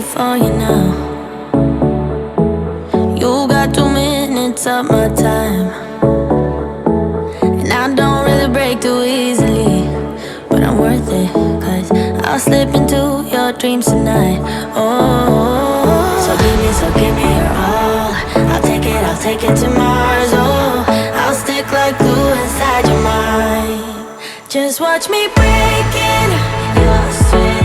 for you now. You got 2 minutes of my time, and I don't really break too easily, but I'm worth it, 'cause I'll slip into your dreams tonight. Oh, so give me your all. I'll take it to Mars. Oh, I'll stick like glue inside your mind. Just watch me breaking your sweat.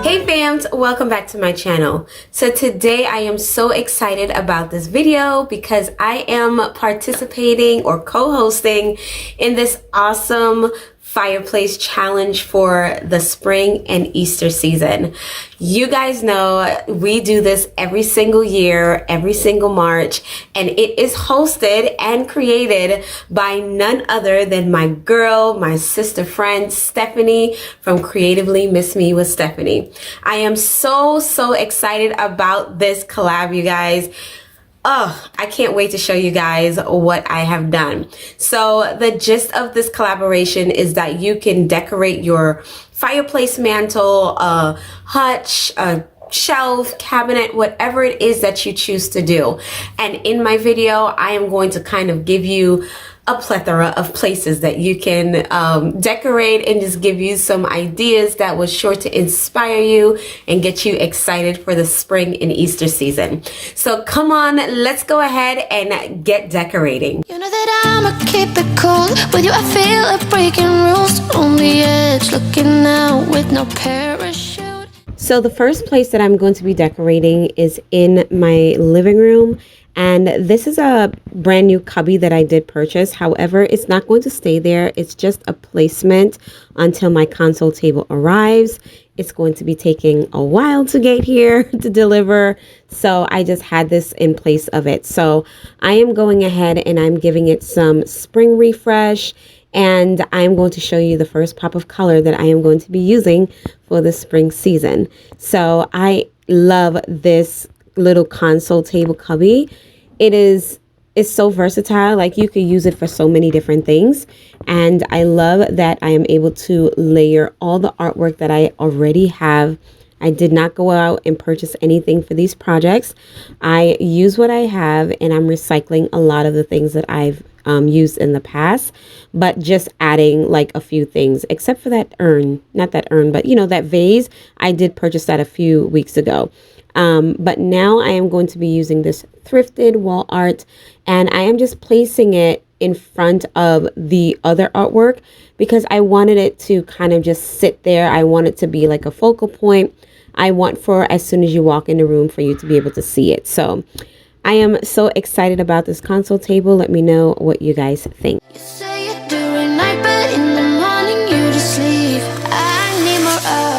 Hey fams, welcome back to my channel. So today I am so excited about this video because I am participating or co-hosting in this awesome Fireplace challenge for the spring and Easter season. You guys know we do this every single year, every single March, and it is hosted and created by none other than my girl, my sister friend, Stephanie from Creatively Miss Me with Stephanie. I am so excited about this collab, you guys. Oh, I can't wait to show you guys what I have done. So the gist of this collaboration is that you can decorate your fireplace mantle, a hutch, a shelf, cabinet, whatever it is that you choose to do. And in my video, I am going to kind of give you a plethora of places that you can decorate and just give you some ideas that was sure to inspire you and get you excited for the spring and Easter season. So come on, let's go ahead and get decorating. You know that I'ma keep it cool. With you I feel like breaking rules. On the edge, looking out with no parachute. So the first place that I'm going to be decorating is in my living room. And this is a brand new cubby that I did purchase. However, it's not going to stay there. It's just a placement until my console table arrives. It's going to be taking a while to get here to deliver. So I just had this in place of it. So I am going ahead and I'm giving it some spring refresh. And I'm going to show you the first pop of color that I am going to be using for the spring season. So I love this little console table cubby. It's so versatile. Like, you could use it for so many different things, and I love that I am able to layer all the artwork that I already have. I did not go out and purchase anything for these projects. I use what I have, and I'm recycling a lot of the things that I've used in the past, but just adding like a few things, except for that urn, not that urn, but you know, that vase. I did purchase that a few weeks ago. But now I am going to be using this thrifted wall art, and I am just placing it in front of the other artwork because I wanted it to kind of just sit there. I want it to be like a focal point. I want for as soon as you walk in the room for you to be able to see it. So I am so excited about this console table. Let me know what you guys think. You say you're doing night, but in the morning you just leave. I need more of.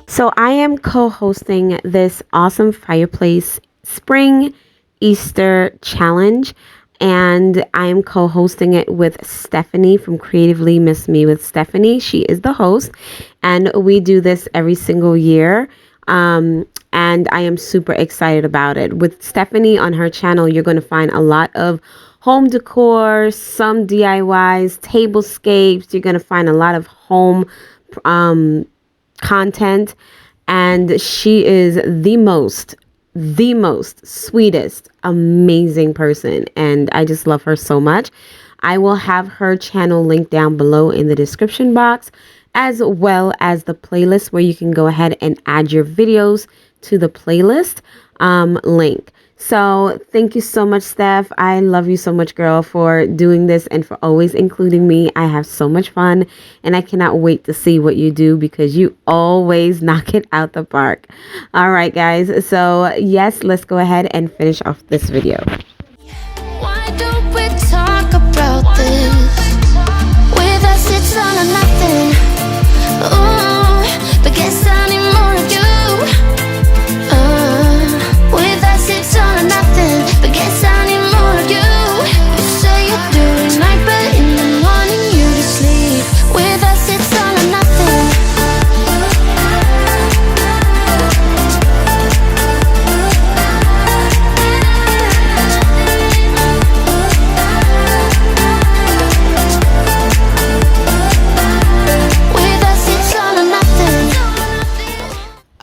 So I am co-hosting this awesome Fireplace Spring Easter challenge, and I am co-hosting it with Stephanie from Creatively Miss Me with Stephanie. She is the host, and we do this every single year. And I am super excited about it. With Stephanie on her channel, you're going to find a lot of home decor, some DIYs, tablescapes. You're going to find a lot of home content, and she is the most sweetest, amazing person, and I just love her so much. I will have her channel linked down below in the description box, as well as the playlist where you can go ahead and add your videos to the playlist link. So thank you so much, Steph. I love you so much, girl, for doing this and for always including me. I have so much fun and I cannot wait to see what you do because you always knock it out the park. All right, guys. So yes, let's go ahead and finish off this video. Why don't we talk about this? With us, it's all or nothing. Ooh, but guess I need more of you. With us, it's all or nothing. But guess I need more of you. You say you do it night, but in the morning you just sleep. With us, it's all or nothing.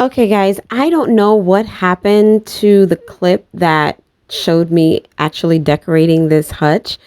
Okay, guys, I don't know what happened to the clip that showed me actually decorating this hutch,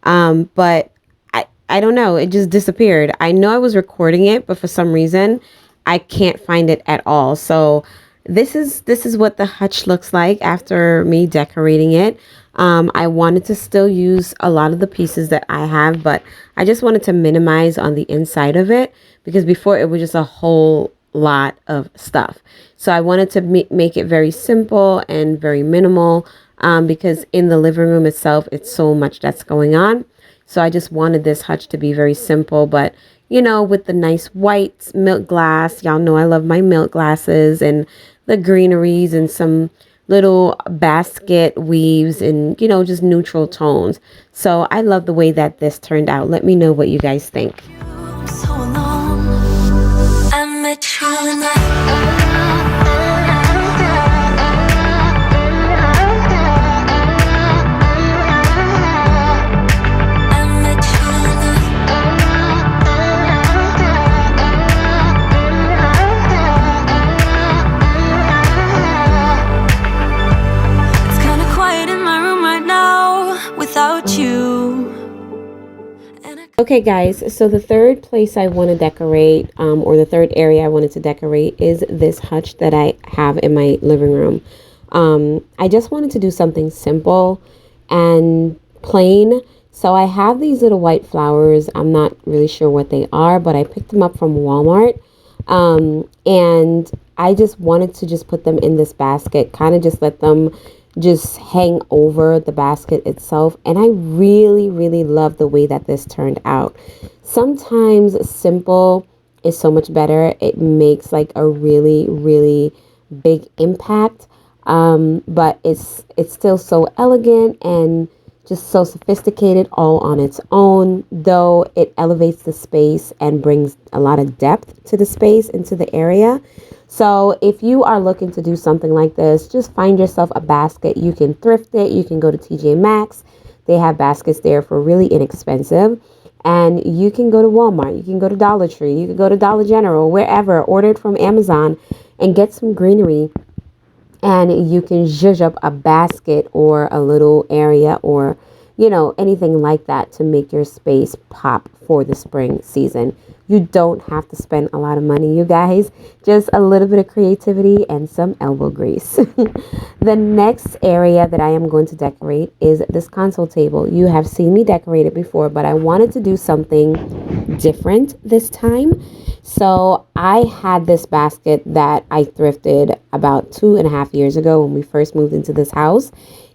but I don't know. It just disappeared. I know I was recording it, but for some reason, I can't find it at all. So this is what the hutch looks like after me decorating it. I wanted to still use a lot of the pieces that I have, but I just wanted to minimize on the inside of it because before it was just a whole lot of stuff. So I wanted to make it very simple and very minimal because in the living room itself, it's so much that's going on. So I just wanted this hutch to be very simple, but you know, with the nice white milk glass, y'all know I love my milk glasses and the greeneries and some little basket weaves and, you know, just neutral tones. So I love the way that this turned out. Let me know what you guys think. So alone, I met you and Okay, guys, so the third place I want to decorate, or the third area I wanted to decorate is this hutch that I have in my living room. I just wanted to do something simple and plain. So I have these little white flowers. I'm not really sure what they are, but I picked them up from Walmart. And I just wanted to just put them in this basket, kind of just let them just hang over the basket itself. And I really love the way that this turned out. Sometimes simple is so much better. It makes like a really big impact, but it's still so elegant and just so sophisticated all on its own, though it elevates the space and brings a lot of depth to the space, into the area. So if you are looking to do something like this, just find yourself a basket. You can thrift it. You can go to TJ Maxx. They have baskets there for really inexpensive. And you can go to Walmart. You can go to Dollar Tree. You can go to Dollar General, wherever. Order it from Amazon and get some greenery. And you can zhuzh up a basket or a little area or, you know, anything like that to make your space pop for the spring season. You don't have to spend a lot of money, you guys. Just a little bit of creativity and some elbow grease. The next area that I am going to decorate is this console table. You have seen me decorate it before, but I wanted to do something different this time. So I had this basket that I thrifted about 2.5 years ago when we first moved into this house.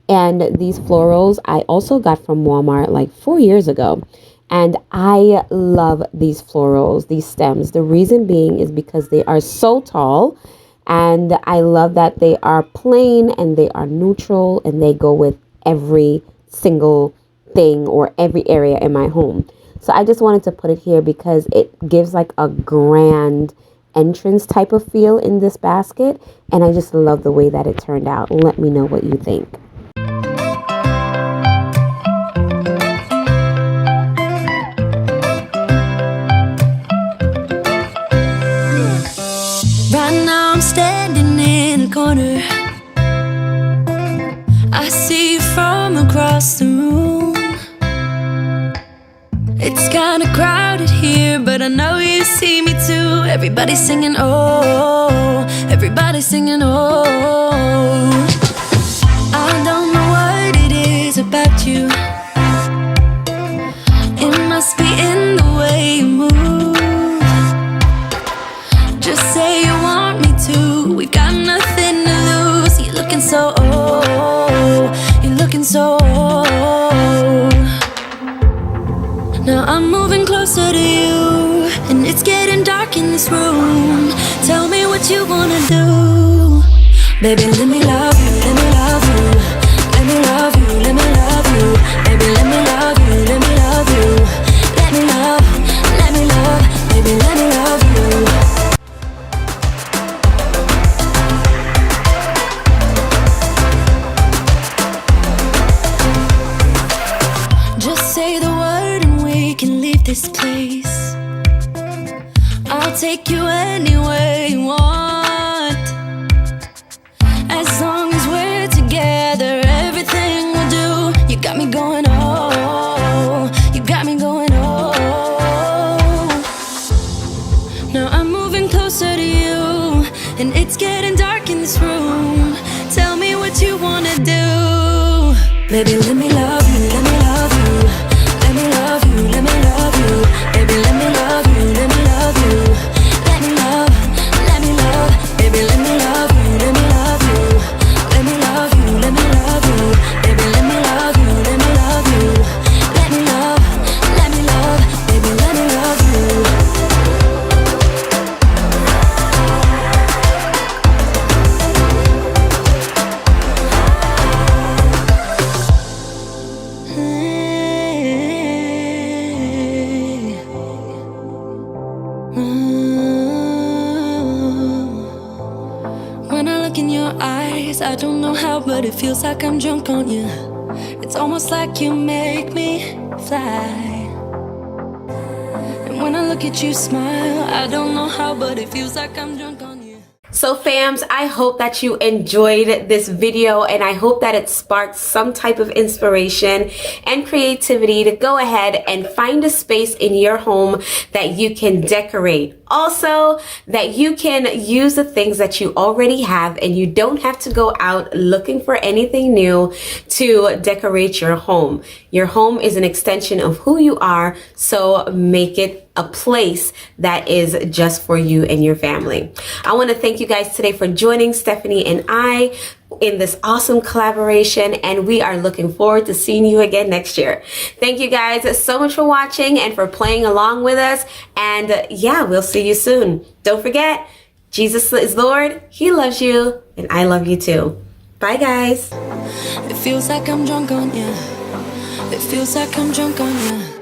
And these florals I also got from Walmart like 4 years ago. And I love these florals, these stems. The reason being is because they are so tall. And I love that they are plain and they are neutral and they go with every single thing or every area in my home. So I just wanted to put it here because it gives like a grand entrance type of feel in this basket. And I just love the way that it turned out. Let me know what you think. right now I'm standing in a corner. I see you from across the room. It's kinda crowded here, but I know you see me too. Everybody's singing, oh, everybody's singing, oh. I about you. It must be in the way you move. Just say you want me to. We got nothing to lose. You're looking so old. You're looking so old. Now I'm moving closer to you, and it's getting dark in this room. Tell me what you wanna do. Baby, let me love you, let me love you. Let me love you, let me love you. Baby, let me love you, let me love you. Let me love, baby, let me love you. Just say the word and we can leave this place. I'll take you anywhere you want. As long as we're together, everything we'll do. You got me going, oh. You got me going, oh. Now I'm moving closer to you, and it's getting dark in this room. Tell me what you wanna do. Baby, let me love you, let me love you. Let me love you, let me love you. Baby, let me love you, let me love you. Let me love, baby, let me love you, let me love you. Let me love you, let me love you. Baby, let me love you, let me love you. Let me love, baby, let me love you. When I look in your eyes, I don't know how, but it feels like I'm drunk on you. It's almost like you make me fly. And when I look at you smile, I don't know how, but it feels like I'm drunk on you. So fams, I hope that you enjoyed this video, and I hope that it sparked some type of inspiration and creativity to go ahead and find a space in your home that you can decorate. Also, that you can use the things that you already have, and you don't have to go out looking for anything new to decorate your home. Your home is an extension of who you are, so make it a place that is just for you and your family. I want to thank you guys today for joining Stephanie and I in this awesome collaboration, and we are looking forward to seeing you again next year. Thank you guys so much for watching and for playing along with us, and yeah, we'll see you soon. Don't forget, Jesus is Lord, He loves you, and I love you too. Bye guys. It feels like I'm drunk on you. It feels like I'm drunk on you.